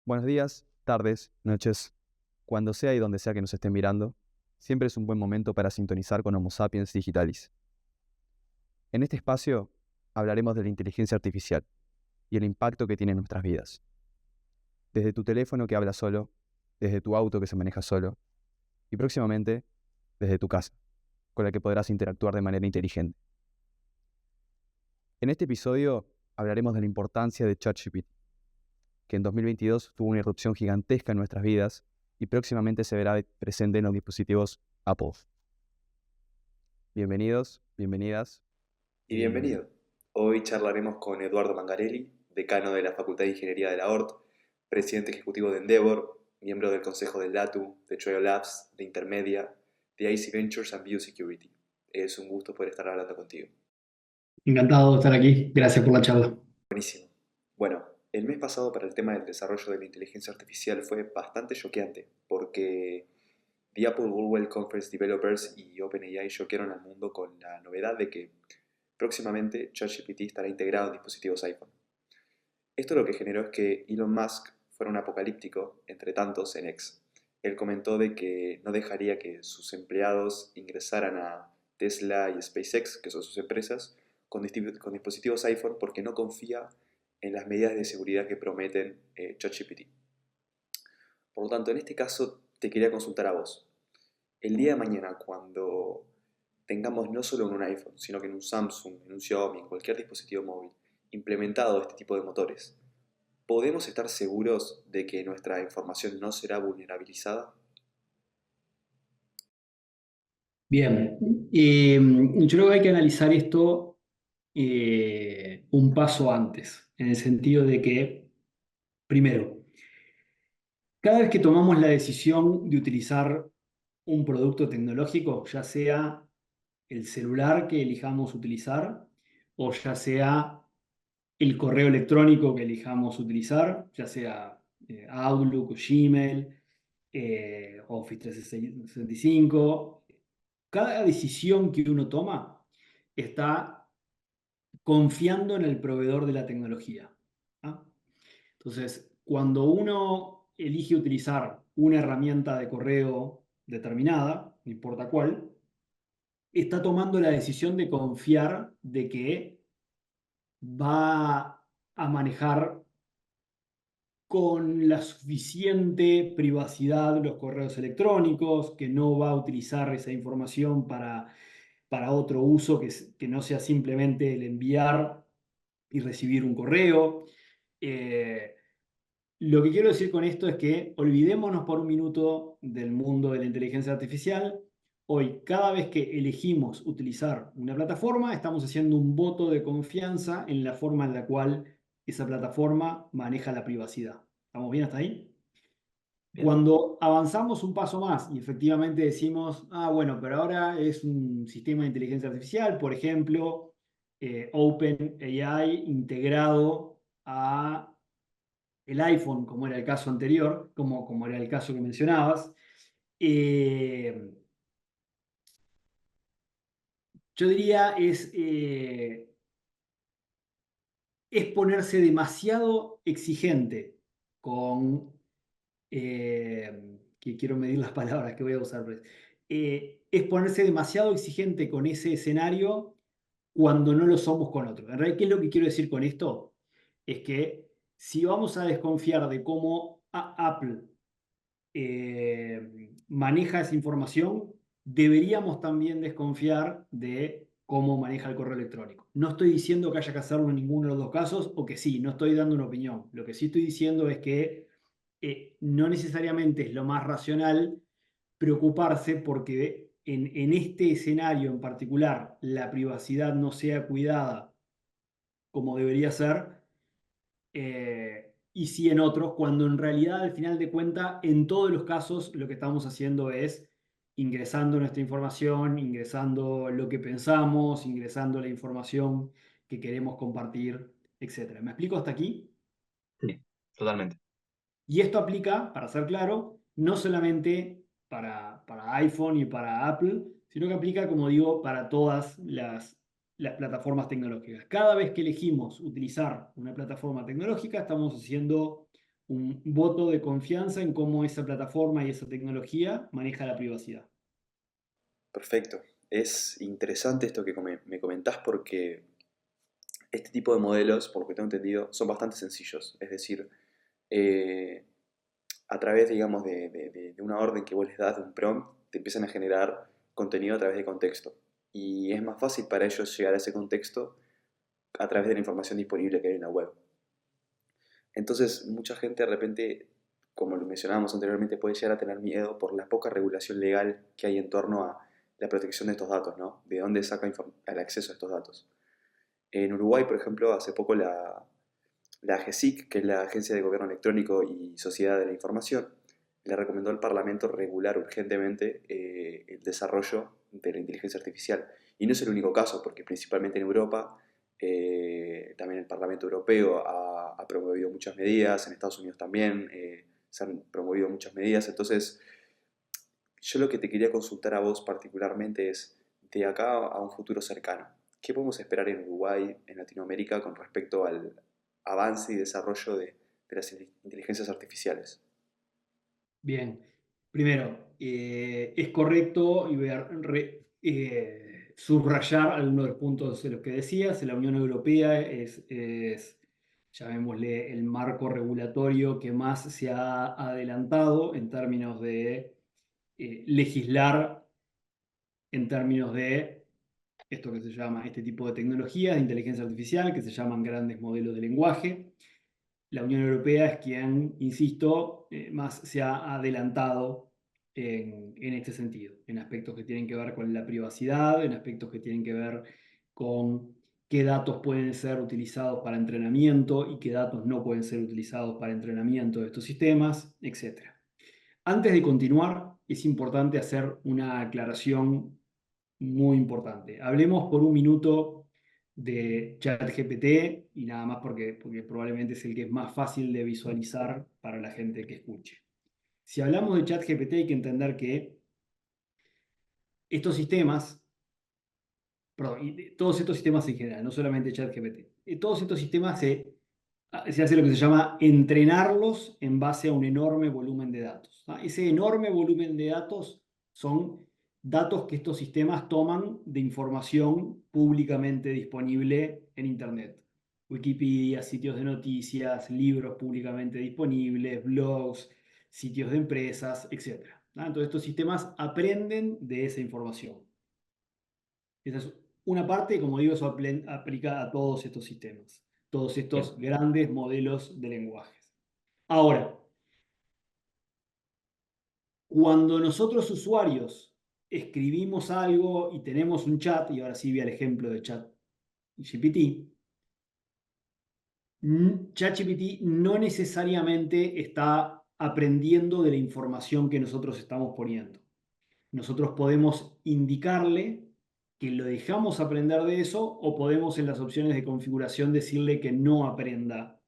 Buenos días, tardes, noches, cuando sea y donde sea que nos estén mirando, siempre es un buen momento para sintonizar con Homo Sapiens Digitalis. En este espacio hablaremos de la inteligencia artificial y el impacto que tiene en nuestras vidas. Desde tu teléfono que habla solo, desde tu auto que se maneja solo y próximamente desde tu casa, con la que podrás interactuar de manera inteligente. En este episodio hablaremos de la importancia de ChatGPT, que en 2022 tuvo una irrupción gigantesca en nuestras vidas y próximamente se verá presente en los dispositivos Apple. Bienvenidos, bienvenidas. Y bienvenido. Hoy charlaremos con Eduardo Mangarelli, decano de la Facultad de Ingeniería de la ORT, presidente ejecutivo de Endeavor, miembro del consejo del LATU, de Trail Labs, de Intermedia, de IC Ventures and Biosecurity. Es un gusto poder estar hablando contigo. Encantado de estar aquí. Gracias por la charla. Buenísimo. Bueno, el mes pasado para el tema del desarrollo de la inteligencia artificial fue bastante choqueante, porque The Apple Worldwide Conference Developers y OpenAI choquearon al mundo con la novedad de que próximamente ChatGPT estará integrado en dispositivos iPhone. Esto lo que generó es que Elon Musk fuera un apocalíptico, entre tantos, en X. Él comentó de que no dejaría que sus empleados ingresaran a Tesla y SpaceX, que son sus empresas, con dispositivos iPhone porque no confía en las medidas de seguridad que prometen ChatGPT. Por lo tanto, en este caso te quería consultar a vos. El día de mañana, cuando tengamos no solo en un iPhone, sino que en un Samsung, en un Xiaomi, en cualquier dispositivo móvil, implementado este tipo de motores, ¿podemos estar seguros de que nuestra información no será vulnerabilizada? Bien, yo creo que hay que analizar esto un paso antes, en el sentido de que, primero, cada vez que tomamos la decisión de utilizar un producto tecnológico, ya sea el celular que elijamos utilizar o ya sea el correo electrónico que elijamos utilizar, ya sea Outlook o Gmail, Office 365. Cada decisión que uno toma está confiando en el proveedor de la tecnología. ¿Ah? Entonces, cuando uno elige utilizar una herramienta de correo determinada, no importa cuál, está tomando la decisión de confiar de que va a manejar con la suficiente privacidad los correos electrónicos, que no va a utilizar esa información para otro uso que no sea simplemente el enviar y recibir un correo. Eh, lo que quiero decir con esto es que olvidémonos por un minuto del mundo de la inteligencia artificial. Hoy, cada vez que elegimos utilizar una plataforma, estamos haciendo un voto de confianza en la forma en la cual esa plataforma maneja la privacidad. ¿Estamos bien hasta ahí? Bien. Cuando avanzamos un paso más y efectivamente decimos, bueno, pero ahora es un sistema de inteligencia artificial, por ejemplo, OpenAI integrado a el iPhone, como era el caso anterior, como era el caso que mencionabas, eh, yo diría es ponerse demasiado exigente con, que quiero medir las palabras que voy a usar, pues. Es ponerse demasiado exigente con ese escenario cuando no lo somos con otro. En realidad, ¿qué es lo que quiero decir con esto? Es que si vamos a desconfiar de cómo Apple maneja esa información, deberíamos también desconfiar de cómo maneja el correo electrónico. No estoy diciendo que haya que hacerlo en ninguno de los dos casos o que sí, no estoy dando una opinión. Lo que sí estoy diciendo es que no necesariamente es lo más racional preocuparse porque en este escenario en particular la privacidad no sea cuidada como debería ser, y sí en otros, cuando en realidad al final de cuentas, en todos los casos, lo que estamos haciendo es ingresando nuestra información, ingresando lo que pensamos, ingresando la información que queremos compartir, etcétera. ¿Me explico hasta aquí? Sí, totalmente. Y esto aplica, para ser claro, no solamente para iPhone y para Apple, sino que aplica, como digo, para todas las plataformas tecnológicas. Cada vez que elegimos utilizar una plataforma tecnológica, estamos haciendo un voto de confianza en cómo esa plataforma y esa tecnología maneja la privacidad. Perfecto. Es interesante esto que me comentás porque este tipo de modelos, por lo que tengo entendido, son bastante sencillos. Es decir, eh, a través, digamos, de una orden que vos les das, de un prompt, te empiezan a generar contenido a través de contexto. Y es más fácil para ellos llegar a ese contexto a través de la información disponible que hay en la web. Entonces, mucha gente de repente, como lo mencionábamos anteriormente, puede llegar a tener miedo por la poca regulación legal que hay en torno a la protección de estos datos, ¿no? De dónde saca el acceso a estos datos. En Uruguay, por ejemplo, hace poco la AGESIC, que es la Agencia de Gobierno Electrónico y Sociedad de la Información, le recomendó al Parlamento regular urgentemente el desarrollo de la inteligencia artificial. Y no es el único caso, porque principalmente en Europa, también el Parlamento Europeo ha promovido muchas medidas, en Estados Unidos también se han promovido muchas medidas. Entonces, yo lo que te quería consultar a vos particularmente es, de acá a un futuro cercano, ¿qué podemos esperar en Uruguay, en Latinoamérica, con respecto al avance y desarrollo de las inteligencias artificiales? Bien, primero, es correcto y voy a subrayar algunos de los puntos de los que decías. La Unión Europea es, llamémosle, el marco regulatorio que más se ha adelantado en términos de legislar, en términos de esto que se llama, este tipo de tecnologías de inteligencia artificial, que se llaman grandes modelos de lenguaje. La Unión Europea es quien, insisto, más se ha adelantado en este sentido, en aspectos que tienen que ver con la privacidad, en aspectos que tienen que ver con qué datos pueden ser utilizados para entrenamiento y qué datos no pueden ser utilizados para entrenamiento de estos sistemas, etc. Antes de continuar, es importante hacer una aclaración muy importante. Hablemos por un minuto de ChatGPT y nada más porque probablemente es el que es más fácil de visualizar para la gente que escuche. Si hablamos de ChatGPT hay que entender que estos sistemas, perdón, y todos estos sistemas en general, no solamente ChatGPT, todos estos sistemas se hace lo que se llama entrenarlos en base a un enorme volumen de datos. Ese enorme volumen de datos son datos que estos sistemas toman de información públicamente disponible en Internet. Wikipedia, sitios de noticias, libros públicamente disponibles, blogs, sitios de empresas, etc. Entonces estos sistemas aprenden de esa información. Esa es una parte, como digo, eso aplica a todos estos sistemas, todos Bien. estos grandes modelos de lenguajes. Ahora, cuando nosotros usuarios escribimos algo y tenemos un chat, y ahora sí vi el ejemplo de chat GPT, ChatGPT no necesariamente está aprendiendo de la información que nosotros estamos poniendo. Nosotros podemos indicarle que lo dejamos aprender de eso o podemos en las opciones de configuración decirle que no aprenda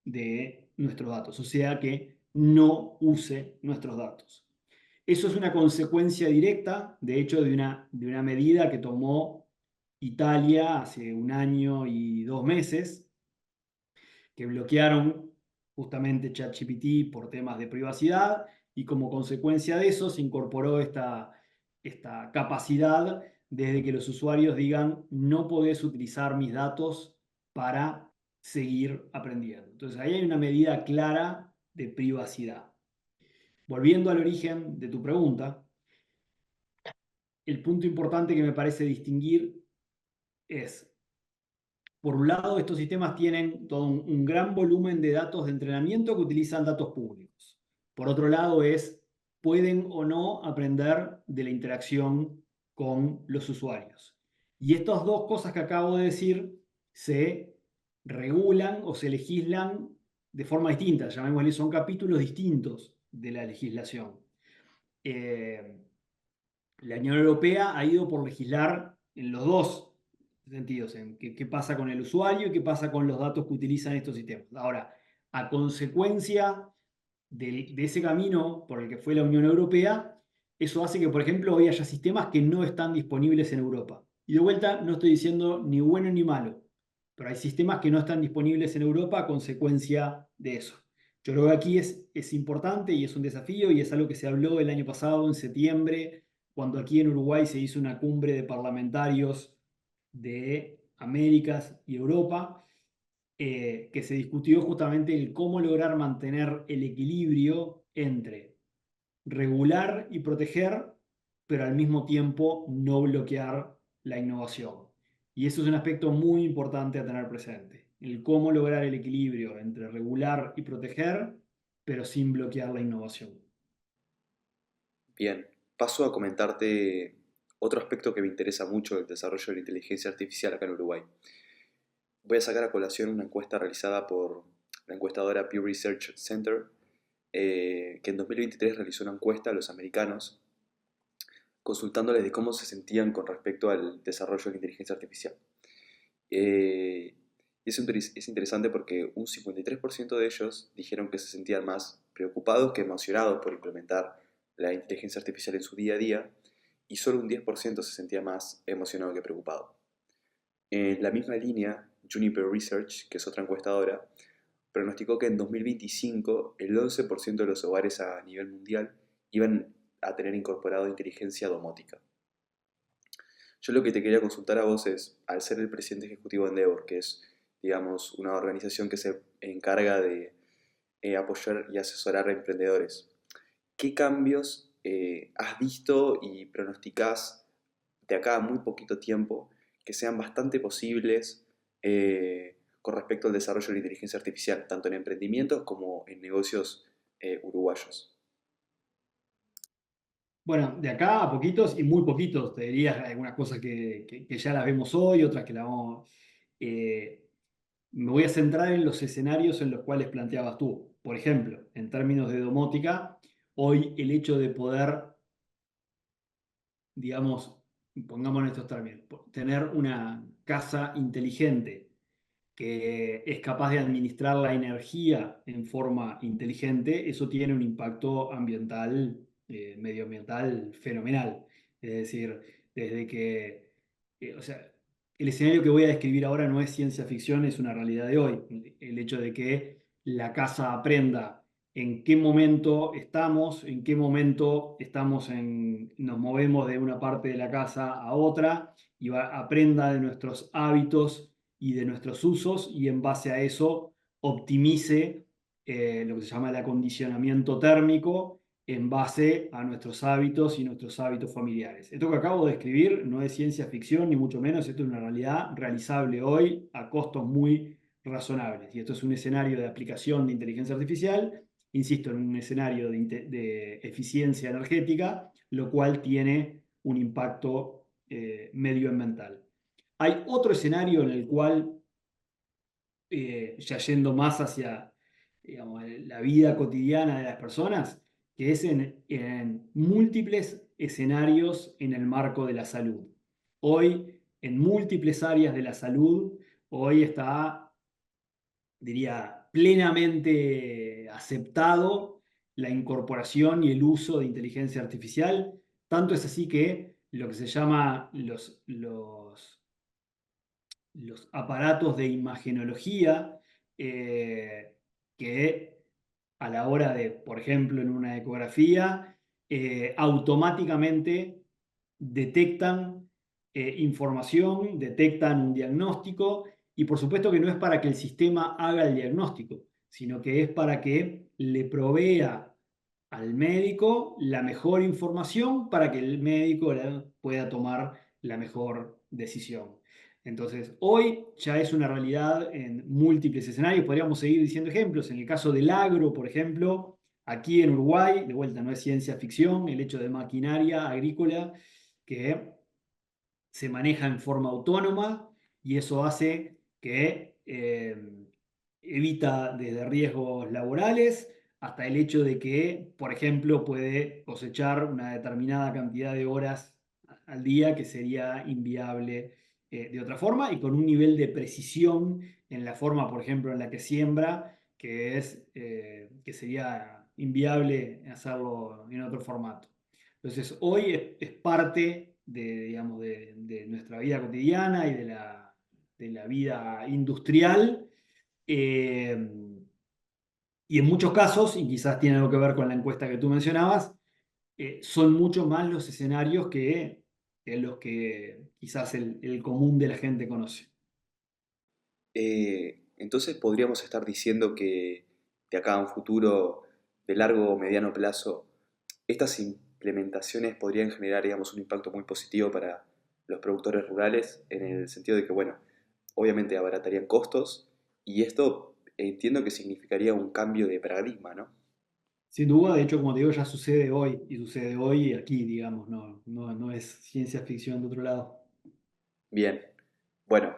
de nuestros datos, o sea que no use nuestros datos. Eso es una consecuencia directa, de hecho, de una medida que tomó Italia hace 1 año y 2 meses, que bloquearon justamente ChatGPT por temas de privacidad y como consecuencia de eso se incorporó esta capacidad desde que los usuarios digan no podés utilizar mis datos para seguir aprendiendo. Entonces ahí hay una medida clara de privacidad. Volviendo al origen de tu pregunta, el punto importante que me parece distinguir es, por un lado, estos sistemas tienen todo un gran volumen de datos de entrenamiento que utilizan datos públicos. Por otro lado, pueden o no aprender de la interacción con los usuarios. Y estas dos cosas que acabo de decir se regulan o se legislan de forma distinta, llamémosle, son capítulos distintos de la legislación. La Unión Europea ha ido por legislar en los dos sentidos, en qué pasa con el usuario y qué pasa con los datos que utilizan estos sistemas. Ahora, a consecuencia de ese camino por el que fue la Unión Europea, eso hace que, por ejemplo, hoy haya sistemas que no están disponibles en Europa. Y de vuelta, no estoy diciendo ni bueno ni malo, pero hay sistemas que no están disponibles en Europa a consecuencia de eso. Yo creo que aquí es importante y es un desafío y es algo que se habló el año pasado, en septiembre, cuando aquí en Uruguay se hizo una cumbre de parlamentarios de Américas y Europa, que se discutió justamente el cómo lograr mantener el equilibrio entre regular y proteger, pero al mismo tiempo no bloquear la innovación. Y eso es un aspecto muy importante a tener presente, el cómo lograr el equilibrio entre regular y proteger, pero sin bloquear la innovación. Bien, paso a comentarte otro aspecto que me interesa mucho del desarrollo de la inteligencia artificial acá en Uruguay. Voy a sacar a colación una encuesta realizada por la encuestadora Pew Research Center, que en 2023 realizó una encuesta a los americanos consultándoles de cómo se sentían con respecto al desarrollo de la inteligencia artificial. Eh, es interesante porque un 53% de ellos dijeron que se sentían más preocupados que emocionados por implementar la inteligencia artificial en su día a día y solo un 10% se sentía más emocionado que preocupado. En la misma línea, Juniper Research, que es otra encuestadora, pronosticó que en 2025 el 11% de los hogares a nivel mundial iban a tener incorporado inteligencia domótica. Yo lo que te quería consultar a vos es, al ser el presidente ejecutivo de Endeavor, que es, digamos, una organización que se encarga de apoyar y asesorar a emprendedores, ¿qué cambios has visto y pronosticás de acá a muy poquito tiempo que sean bastante posibles con respecto al desarrollo de la inteligencia artificial, tanto en emprendimientos como en negocios uruguayos? Bueno, de acá a poquitos y muy poquitos, te diría algunas cosas que ya las vemos hoy, otras que las vamos... eh, me voy a centrar en los escenarios en los cuales planteabas tú. Por ejemplo, en términos de domótica, hoy el hecho de poder, digamos, pongamos en estos términos, tener una casa inteligente que es capaz de administrar la energía en forma inteligente, eso tiene un impacto ambiental, medioambiental fenomenal. Es decir, desde que, o sea, el escenario que voy a describir ahora no es ciencia ficción, es una realidad de hoy. El hecho de que la casa aprenda en qué momento estamos, en qué momento nos movemos de una parte de la casa a otra y aprenda de nuestros hábitos y de nuestros usos y en base a eso optimice lo que se llama el acondicionamiento térmico en base a nuestros hábitos y nuestros hábitos familiares. Esto que acabo de describir no es ciencia ficción ni mucho menos, esto es una realidad realizable hoy a costos muy razonables. Y esto es un escenario de aplicación de inteligencia artificial, insisto, en un escenario de eficiencia energética, lo cual tiene un impacto medioambiental. Hay otro escenario en el cual, ya yendo más hacia, digamos, la vida cotidiana de las personas, que es en múltiples escenarios en el marco de la salud. Hoy, en múltiples áreas de la salud, hoy está, diría, plenamente aceptado la incorporación y el uso de inteligencia artificial. Tanto es así que lo que se llama los aparatos de imagenología, que a la hora de, por ejemplo, en una ecografía, automáticamente detectan información, detectan un diagnóstico y por supuesto que no es para que el sistema haga el diagnóstico, sino que es para que le provea al médico la mejor información para que el médico pueda tomar la mejor decisión. Entonces, hoy ya es una realidad en múltiples escenarios. Podríamos seguir diciendo ejemplos. En el caso del agro, por ejemplo, aquí en Uruguay, de vuelta no es ciencia ficción, el hecho de maquinaria agrícola que se maneja en forma autónoma y eso hace que evita desde riesgos laborales hasta el hecho de que, por ejemplo, puede cosechar una determinada cantidad de horas al día que sería inviable de otra forma y con un nivel de precisión en la forma, por ejemplo, en la que siembra, que sería inviable hacerlo en otro formato. Entonces, hoy es parte digamos, de nuestra vida cotidiana y de la vida industrial. eh, Y en muchos casos, y quizás tiene algo que ver con la encuesta que tú mencionabas, son mucho más los escenarios que los que quizás el común de la gente conoce. Entonces podríamos estar diciendo que de acá a un futuro de largo o mediano plazo, estas implementaciones podrían generar, digamos, un impacto muy positivo para los productores rurales en el sentido de que, bueno, obviamente abaratarían costos y esto entiendo que significaría un cambio de paradigma, ¿no? Sin duda, de hecho, como te digo, ya sucede hoy y sucede hoy aquí, digamos, no es ciencia ficción de otro lado. Bien, bueno,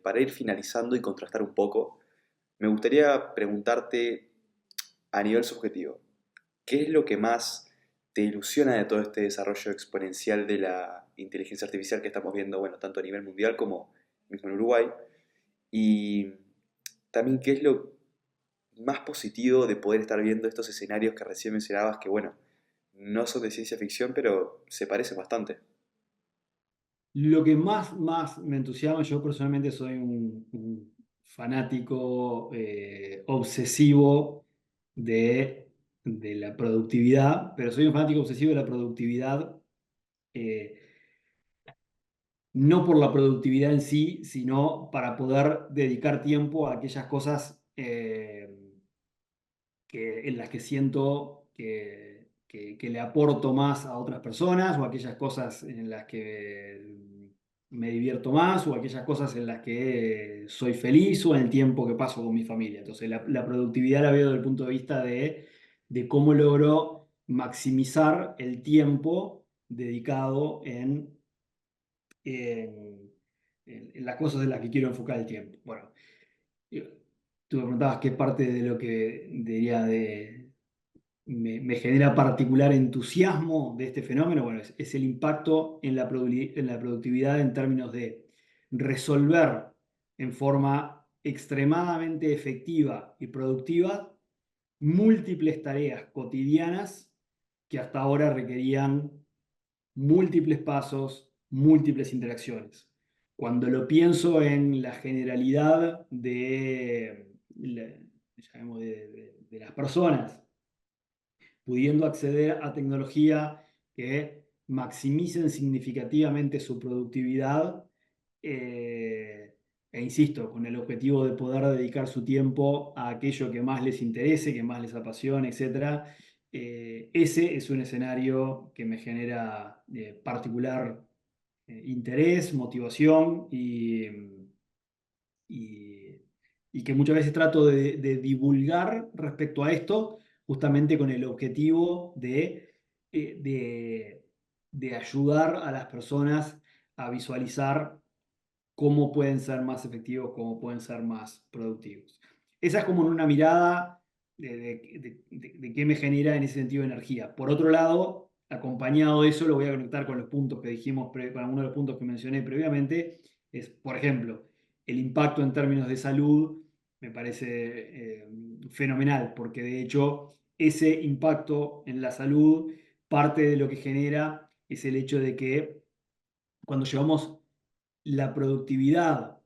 para ir finalizando y contrastar un poco, me gustaría preguntarte a nivel subjetivo, ¿qué es lo que más te ilusiona de todo este desarrollo exponencial de la inteligencia artificial que estamos viendo, bueno, tanto a nivel mundial como mismo en Uruguay? Y también, ¿qué es lo más positivo de poder estar viendo estos escenarios que recién mencionabas, que bueno, no son de ciencia ficción, pero se parecen bastante? Lo que más me entusiasma, yo personalmente soy un fanático obsesivo de la productividad, pero soy un fanático obsesivo de la productividad, eh, no por la productividad en sí, sino para poder dedicar tiempo a aquellas cosas en las que siento que le aporto más a otras personas, o aquellas cosas en las que me divierto más, o aquellas cosas en las que soy feliz, o en el tiempo que paso con mi familia. Entonces, la productividad la veo desde el punto de vista de cómo logro maximizar el tiempo dedicado en, en las cosas en las que quiero enfocar el tiempo. Bueno, tú me preguntabas qué parte de lo que diría me genera particular entusiasmo de este fenómeno. Bueno, es el impacto en en la productividad en términos de resolver en forma extremadamente efectiva y productiva múltiples tareas cotidianas que hasta ahora requerían múltiples pasos, múltiples interacciones. Cuando lo pienso en la generalidad llamemos de las personas, pudiendo acceder a tecnología que maximicen significativamente su productividad, e insisto, con el objetivo de poder dedicar su tiempo a aquello que más les interese, que más les apasione, etcétera. Ese es un escenario que me genera particular interés, motivación y, y que muchas veces trato de divulgar respecto a esto, justamente con el objetivo eh, de, de ayudar a las personas a visualizar cómo pueden ser más efectivos, cómo pueden ser más productivos. Esa es como una mirada de qué me genera en ese sentido de energía. Por otro lado, acompañado de eso, lo voy a conectar con los puntos que dijimos, con algunos de los puntos que mencioné previamente, es, por ejemplo, el impacto en términos de salud me parece fenomenal, porque de hecho ese impacto en la salud, parte de lo que genera es el hecho de que cuando llevamos la productividad,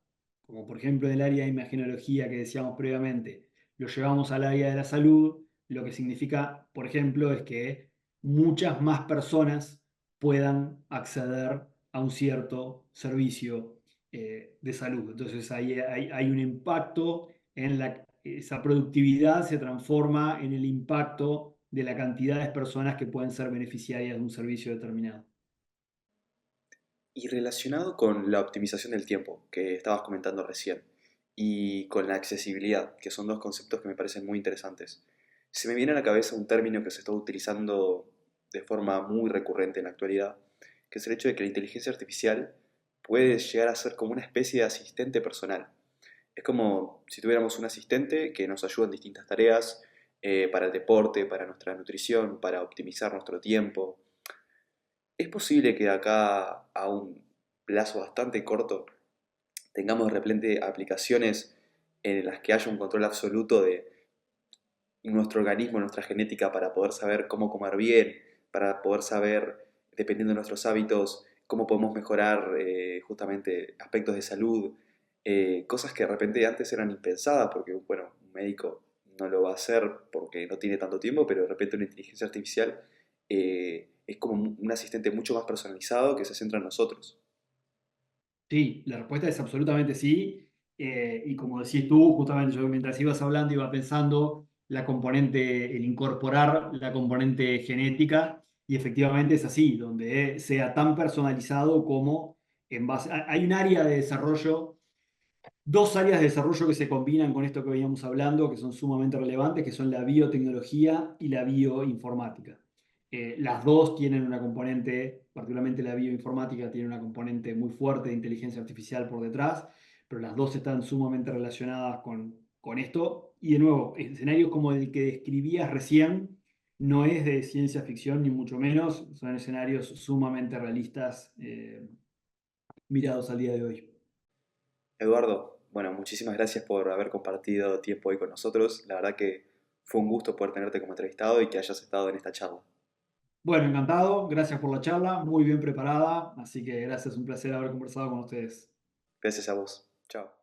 como por ejemplo en el área de imagenología que decíamos previamente, lo llevamos al área de la salud, lo que significa, por ejemplo, es que muchas más personas puedan acceder a un cierto servicio de salud. Entonces hay un impacto en esa productividad se transforma en el impacto de la cantidad de personas que pueden ser beneficiarias de un servicio determinado. Y relacionado con la optimización del tiempo que estabas comentando recién y con la accesibilidad, que son dos conceptos que me parecen muy interesantes, se me viene a la cabeza un término que se está utilizando de forma muy recurrente en la actualidad, que es el hecho de que la inteligencia artificial puede llegar a ser como una especie de asistente personal. Es como si tuviéramos un asistente que nos ayuda en distintas tareas, para el deporte, para nuestra nutrición, para optimizar nuestro tiempo. ¿Es posible que de acá a un plazo bastante corto tengamos de repente aplicaciones en las que haya un control absoluto de nuestro organismo, nuestra genética, para poder saber cómo comer bien, para poder saber, dependiendo de nuestros hábitos, cómo podemos mejorar justamente aspectos de salud, cosas que de repente antes eran impensadas porque, bueno, un médico no lo va a hacer porque no tiene tanto tiempo, pero de repente una inteligencia artificial es como un asistente mucho más personalizado que se centra en nosotros. Sí, la respuesta es absolutamente sí. Y como decís tú, justamente yo mientras ibas hablando iba pensando la componente, el incorporar la componente genética, y efectivamente es así, donde sea tan personalizado como en base. Hay un área de desarrollo, dos áreas de desarrollo que se combinan con esto que veníamos hablando, que son sumamente relevantes, que son la biotecnología y la bioinformática. Las dos tienen una componente, particularmente la bioinformática tiene una componente muy fuerte de inteligencia artificial por detrás, pero las dos están sumamente relacionadas con esto. Y de nuevo, escenarios como el que describías recién no es de ciencia ficción ni mucho menos, son escenarios sumamente realistas mirados al día de hoy. Eduardo, bueno, muchísimas gracias por haber compartido tiempo hoy con nosotros. La verdad que fue un gusto poder tenerte como entrevistado y que hayas estado en esta charla. Bueno, encantado, gracias por la charla, muy bien preparada, así que gracias, un placer haber conversado con ustedes. Gracias a vos. Chao.